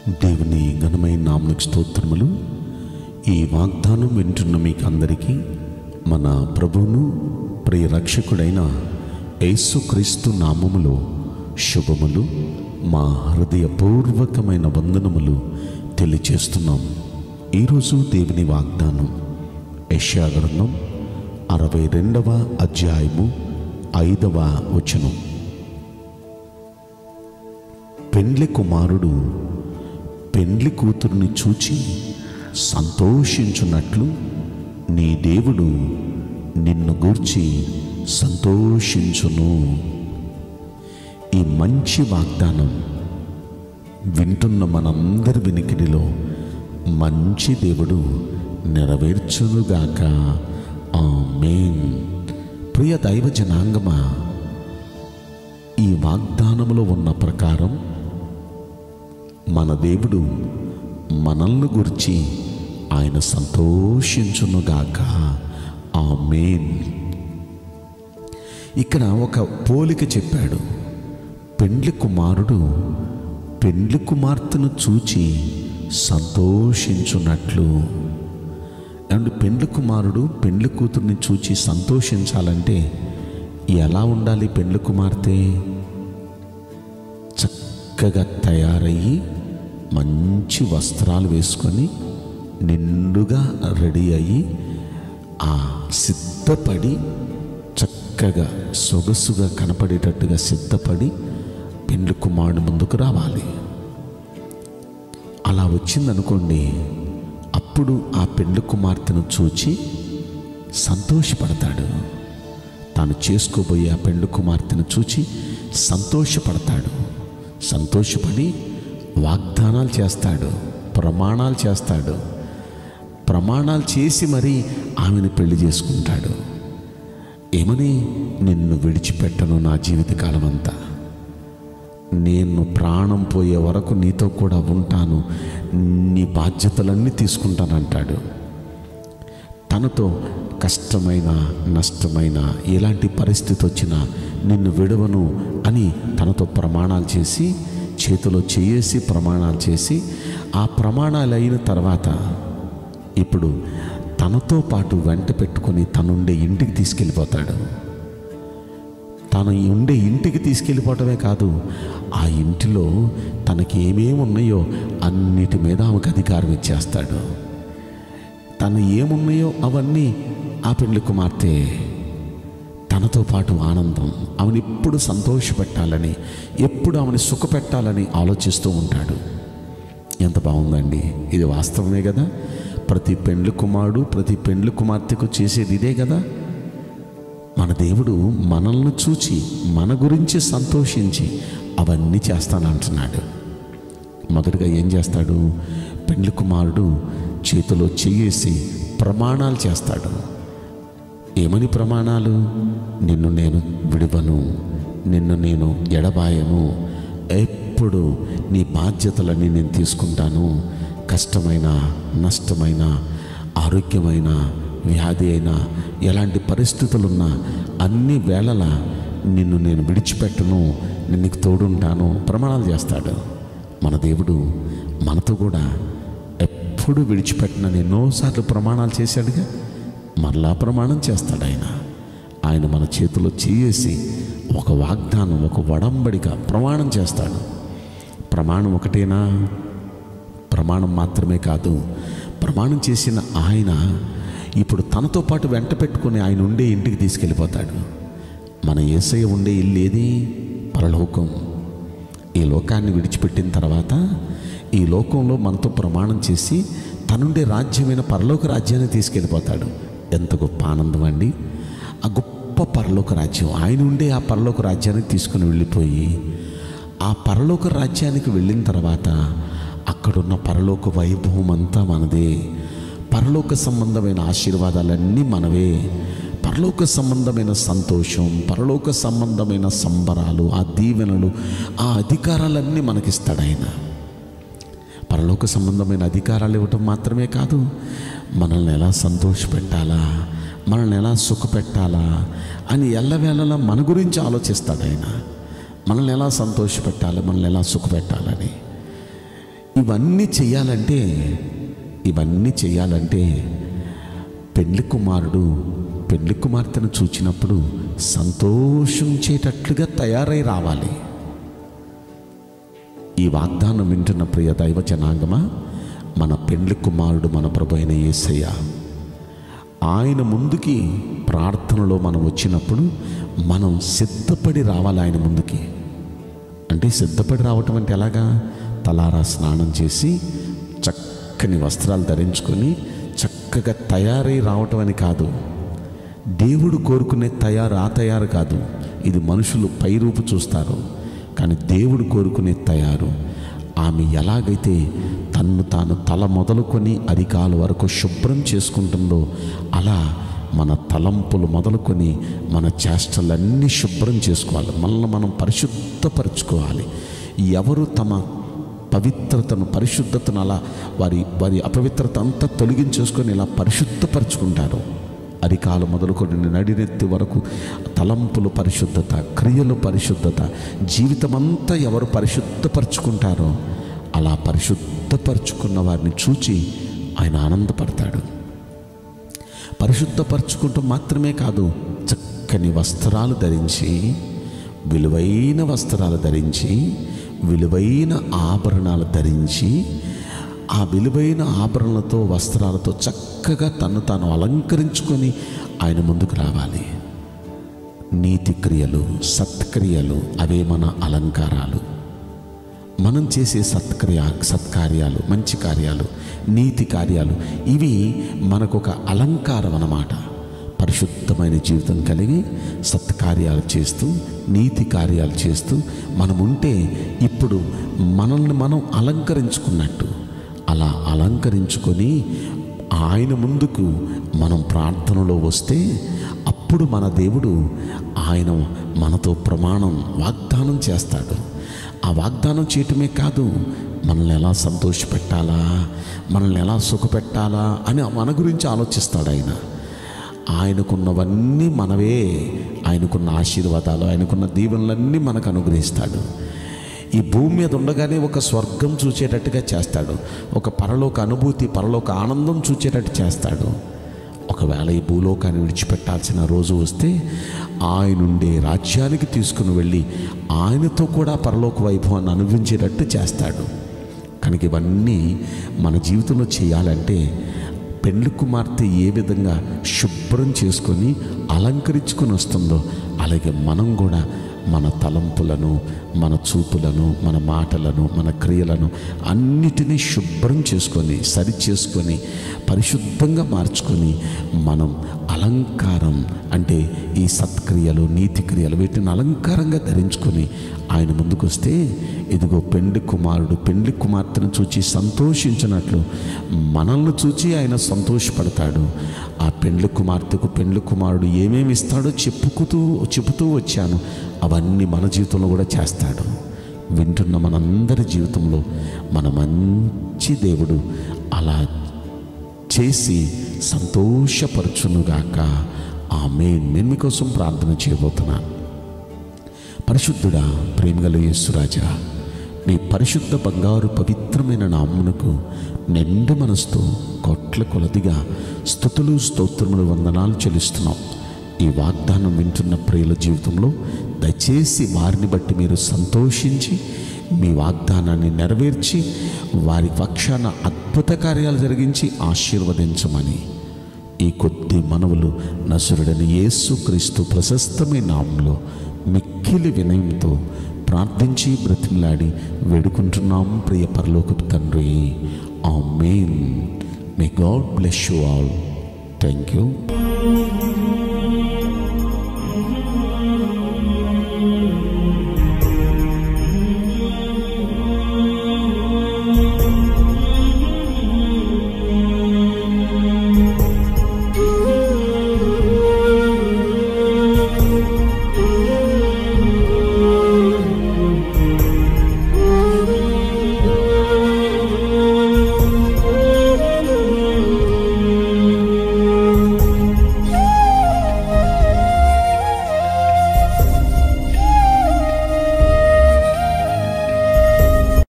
దేవుని ఘనమైన నామమునకు స్తోత్రములు. ఈ వాగ్దానం వింటున్న మీకు అందరికీ మన ప్రభువును ప్రియ రక్షకుడైన యేసుక్రీస్తు నామములో శుభములు, మా హృదయపూర్వకమైన వందనములు తెలియజేస్తున్నాం. ఈరోజు దేవుని వాగ్దానం యెషయా గ్రంథం 62వ అధ్యాయము 5వ వచనం. పెండ్లి కుమారుడు పెండ్లి కూతురుని చూచి సంతోషించున్నట్లు నీ దేవుడు నిన్ను గూర్చి సంతోషించును. ఈ మంచి వాగ్దానం వింటున్న మనందరి వినికిడిలో మంచి దేవుడు నెరవేర్చునుగాక. ఆమేన్. ప్రియ దైవ జనాంగమా, ఈ వాగ్దానములో ఉన్న ప్రకారం మన దేవుడు మనల్ని గురించి ఆయన సంతోషించునుగాక. ఆమేన్. ఇక్కడ ఒక పోలిక చెప్పాడు. పెండ్లి కుమారుడు పెండ్లి కుమార్తెను చూచి సంతోషించున్నట్లు. అండ్ పెండ్లి కుమారుడు పెండ్లి కూతుర్ని చూచి సంతోషించాలంటే ఎలా ఉండాలి? పెండ్లి కుమార్తె చక్కగా తయారయ్యి మంచి వస్త్రాలు వేసుకొని నిండుగా రెడీ అయ్యి సిద్ధపడి చక్కగా సొగసుగా కనపడేటట్టుగా సిద్ధపడి పెండ్లి కుమారుడు ముందుకు రావాలి. అలా వచ్చిందనుకోండి, అప్పుడు ఆ పెండ్లి కుమార్తెను చూచి సంతోషపడతాడు. తాను చేసుకోబోయే ఆ పెండ్లి కుమార్తెను చూచి సంతోషపడతాడు. సంతోషపడి వాగ్దానాలు చేస్తాడు, ప్రమాణాలు చేస్తాడు. ప్రమాణాలు చేసి మరీ ఆమెను పెళ్లి చేసుకుంటాడు. ఏమని? నిన్ను విడిచిపెట్టను నా జీవితకాలం అంతా, నేను ప్రాణం పోయే వరకు నీతో కూడా ఉంటాను, నీ బాధ్యతలన్నీ తీసుకుంటానంటాడు. తనతో కష్టమైన నష్టమైన ఎలాంటి పరిస్థితి వచ్చినా నిన్ను విడవను అని తనతో ప్రమాణాలు చేసి, చేతిలో చేసి ప్రమాణాలు చేసి, ఆ ప్రమాణాలు అయిన తర్వాత ఇప్పుడు తనతో పాటు వెంట పెట్టుకొని తనుండే ఇంటికి తీసుకెళ్ళిపోతాడు. తను ఉండే ఇంటికి తీసుకెళ్ళిపోవటమే కాదు, ఆ ఇంటిలో తనకి ఏమేమి ఉన్నాయో అన్నిటి మీద ఆమెకు అధికారం ఇచ్చేస్తాడు. తను ఏమున్నాయో అవన్నీ ఆ పెండ్లి కుమార్తె తనతో పాటు ఆనందం, ఆమెను ఎప్పుడు సంతోషపెట్టాలని, ఎప్పుడు ఆమెను సుఖపెట్టాలని ఆలోచిస్తూ ఉంటాడు. ఎంత బాగుందండి! ఇది వాస్తవమే కదా. ప్రతి పెండ్లి కుమారుడు ప్రతి పెండ్లి కుమార్తెకు చేసేది ఇదే కదా. మన దేవుడు మనల్ని చూచి మన గురించి సంతోషించి అవన్నీ చేస్తానంటున్నాడు. మొదటిగా ఏం చేస్తాడు? పెండ్లి కుమారుడు చేతిలో చేసి ప్రమాణాలు చేస్తాడు. ఏమని ప్రమాణాలు? నిన్ను నేను విడువను, నిన్ను నేను ఎడబాయను, ఎప్పుడు నీ బాధ్యతలన్నీ నేను తీసుకుంటాను. కష్టమైన నష్టమైన ఆరోగ్యమైన వ్యాధి అయినా ఎలాంటి పరిస్థితులున్నా అన్ని వేళలా నిన్ను నేను విడిచిపెట్టను, నేను నీకు తోడుంటాను ప్రమాణాలు చేస్తాడు. మన దేవుడు మనతో కూడా ఎప్పుడు విడిచిపెట్టినని ఎన్నోసార్లు ప్రమాణాలు చేశాడుగా, మరలా ప్రమాణం చేస్తాడు. ఆయన మన చేతిలో చేసి ఒక వాగ్దానం, ఒక వడంబడిక ప్రమాణం చేస్తాడు. ప్రమాణం ఒకటేనా? ప్రమాణం మాత్రమే కాదు. ప్రమాణం చేసిన ఆయన ఇప్పుడు తనతో పాటు వెంట పెట్టుకుని ఆయన ఉండే ఇంటికి తీసుకెళ్ళిపోతాడు. మన యేసయ్య ఉండే ఇల్లు ఏది? పరలోకం. ఈ లోకాన్ని విడిచిపెట్టిన తర్వాత ఈ లోకంలో మనతో ప్రమాణం చేసి తనుండే రాజ్యమైన పరలోక రాజ్యాన్ని తీసుకెళ్ళిపోతాడు. ఎంత గొప్ప ఆనందం అండి! ఆ గొప్ప పరలోక రాజ్యం, ఆయన ఉండే ఆ పరలోక రాజ్యానికి తీసుకుని వెళ్ళిపోయి ఆ పరలోక రాజ్యానికి వెళ్ళిన తర్వాత అక్కడున్న పరలోక వైభవం అంతా మనదే. పరలోక సంబంధమైన ఆశీర్వాదాలన్నీ మనవే. పరలోక సంబంధమైన సంతోషం, పరలోక సంబంధమైన సంబరాలు, ఆ దీవెనలు, ఆ అధికారాలన్నీ మనకిస్తాడు ఆయన. పరలోక సంబంధమైన అధికారాలు ఇవ్వటం మాత్రమే కాదు, మనల్ని ఎలా సంతోషపెట్టాలా, మనల్ని ఎలా సుఖపెట్టాలా అని ఎల్లవేళలా మన గురించి ఆలోచిస్తాడు ఆయన. మనల్ని ఎలా సంతోషపెట్టాలి, మనల్ని ఎలా సుఖపెట్టాలని. ఇవన్నీ చెయ్యాలంటే పెళ్లి కుమారుడు పెళ్లి కుమార్తెను చూచినప్పుడు సంతోషించేటట్లుగా తయారై రావాలి. ఈ వాగ్దానం వింటున్న ప్రియ దైవ జనాంగమా, మన పెళ్లి కుమారుడు మన ప్రభు అయిన యేసయ్య. ఆయన ముందుకి ప్రార్థనలో మనం వచ్చినప్పుడు మనం సిద్ధపడి రావాలి. ఆయన ముందుకి అంటే సిద్ధపడి రావటం అంటే ఎలాగా? తలారా స్నానం చేసి చక్కని వస్త్రాలు ధరించుకొని చక్కగా తయారై రావటం అని కాదు. దేవుడు కోరుకునే తయారు కాదు. ఇది మనుషులు పైరూపు చూస్తారు, కానీ దేవుడు కోరుకునే తయారు. ఆమె ఎలాగైతే తన్ను తాను తల మొదలుకొని అరికాల వరకు శుభ్రం చేసుకుంటుందో, అలా మన తలంపులు మొదలుకొని మన చేష్టలన్నీ శుభ్రం చేసుకోవాలి. మనల్ని మనం పరిశుద్ధపరచుకోవాలి. ఎవరు తమ పవిత్రతను పరిశుద్ధతను అలా వారి అపవిత్రత అంతా తొలగించేసుకొని ఇలా పరిశుద్ధపరచుకుంటారు. అరికాలు మొదలుకొని నడినెత్తి వరకు తలంపులు పరిశుద్ధత, క్రియలు పరిశుద్ధత, జీవితమంతా ఎవరు పరిశుద్ధపరచుకుంటారో అలా పరిశుద్ధపరచుకున్న వారిని చూచి ఆయన ఆనందపడతాడు. పరిశుద్ధపరచుకుంటూ మాత్రమే కాదు, చక్కని వస్త్రాలు ధరించి, విలువైన వస్త్రాలు ధరించి, విలువైన ఆభరణాలు ధరించి, ఆ విలువైన ఆభరణలతో వస్త్రాలతో చక్కగా తను తాను అలంకరించుకొని ఆయన ముందుకు రావాలి. నీతి క్రియలు, సత్క్రియలు అవే మన అలంకారాలు. మనం చేసే సత్కార్యాలు, మంచి కార్యాలు, నీతి కార్యాలు ఇవి మనకొక అలంకారం అన్నమాట. పరిశుద్ధమైన జీవితం కలిగి సత్కార్యాలు చేస్తూ, నీతి కార్యాలు చేస్తూ మనం ఉంటే ఇప్పుడు మనల్ని మనం అలంకరించుకున్నట్టు. అలా అలంకరించుకొని ఆయన ముందుకు మనం ప్రార్థనలో వస్తే అప్పుడు మన దేవుడు ఆయన మనతో వాగ్దానం చేస్తాడు. ఆ వాగ్దానం చేయటమే కాదు, మనల్ని ఎలా సంతోషపెట్టాలా, మనల్ని ఎలా సుఖపెట్టాలా అని మన గురించి ఆలోచిస్తాడు ఆయన. ఆయనకున్నవన్నీ మనవే. ఆయనకున్న ఆశీర్వాదాలు, ఆయనకున్న దీవెనలన్నీ మనకు అనుగ్రహిస్తాడు. ఈ భూమి మీద ఉండగానే ఒక స్వర్గం చూచేటట్టుగా చేస్తాడు. ఒక పరలోక అనుభూతి, పరలోక ఆనందం చూచేటట్టు చేస్తాడు. ఒకవేళ ఈ భూలోకాన్ని విడిచిపెట్టాల్సిన రోజు వస్తే ఆయనుండే రాజ్యానికి తీసుకుని వెళ్ళి ఆయనతో కూడా పరలోక వైభవాన్ని అనుభవించేటట్టు చేస్తాడు. కనుక ఇవన్నీ మన జీవితంలో చేయాలంటే పెళ్లి కుమార్తె ఏ విధంగా శుభ్రం చేసుకొని అలంకరించుకొని వస్తుందో అలాగే మనం కూడా మన తలంపులను, మన చూపులను, మన మాటలను, మన క్రియలను అన్నిటినీ శుభ్రం చేసుకొని, సరి చేసుకొని, పరిశుద్ధంగా మార్చుకొని మనం అలంకారం అంటే ఈ సత్క్రియలు, నీతి క్రియలు వీటిని అలంకారంగా ధరించుకొని ఆయన ముందుకు వస్తే ఇదిగో పెండ్లి కుమారుడు పెండ్లి కుమార్తెను చూచి సంతోషించినట్లు మనల్ని చూచి ఆయన సంతోషపడతాడు. ఆ పెండ్లి కుమార్తెకు పెండ్లి కుమారుడు ఏమేమి ఇస్తాడో చెబుతూ వచ్చాను, అవన్నీ మన జీవితంలో కూడా చేస్తాడు. వింటున్న మనందరి జీవితంలో మన మంచి దేవుడు అలా చేసి సంతోషపరచునుగాక. ఆమేన్. నేను మీకోసం ప్రార్థన చేయబోతున్నాను. పరిశుద్ధుడా, ప్రేమగల యేసురాజా, నీ పరిశుద్ధ బంగారు పవిత్రమైన నామమునకు నిండు మనసుతో కోట్ల కొలదిగా స్తుతులు, స్తోత్రములు, వందనాలు చెల్లిస్తున్నాం. ఈ వాగ్దానం వింటున్న ప్రియుల జీవితంలో దయచేసి వారిని బట్టి మీరు సంతోషించి మీ వాగ్దానాన్ని నెరవేర్చి వారి పక్షాన అద్భుత కార్యాలు జరిగించి ఆశీర్వదించమని ఈ కొద్ది మనవులు నజరుడైన యేసుక్రీస్తు ప్రశస్తమైన నామములో మిక్కిలి వినయంతో ప్రార్థించి బ్రతిమలాడి వేడుకుంటున్నాం ప్రియ పరలోకపు తండ్రి. Amen. May God bless you all. Thank you.